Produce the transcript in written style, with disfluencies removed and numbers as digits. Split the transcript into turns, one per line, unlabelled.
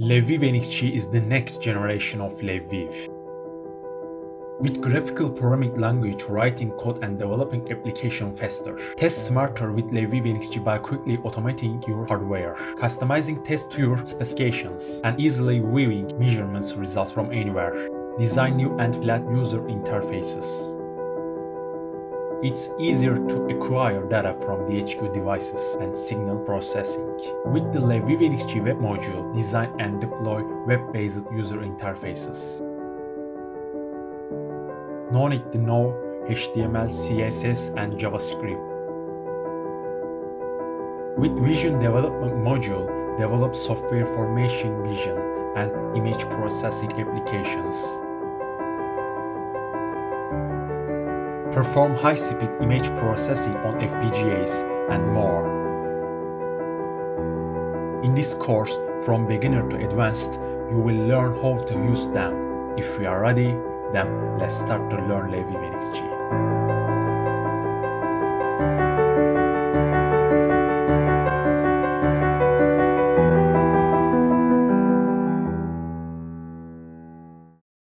LabVIEW NXG is the next generation of LabVIEW. With graphical programming language, writing code and developing application faster. Test smarter with LabVIEW NXG by quickly automating your hardware, customizing tests to your specifications, and easily viewing measurements results from anywhere. Design new and flat user interfaces. It's easier to acquire data from DHQ devices and signal processing. With the LabVIEW NXG web module, design and deploy web-based user interfaces. No need to know HTML, CSS, and JavaScript. With Vision Development module, develop software for machine vision and image processing applications. Perform high-speed image processing on FPGAs and more. In this course, from beginner to advanced, you will learn how to use them. If you are ready, then let's start to learn LabVIEW NXG.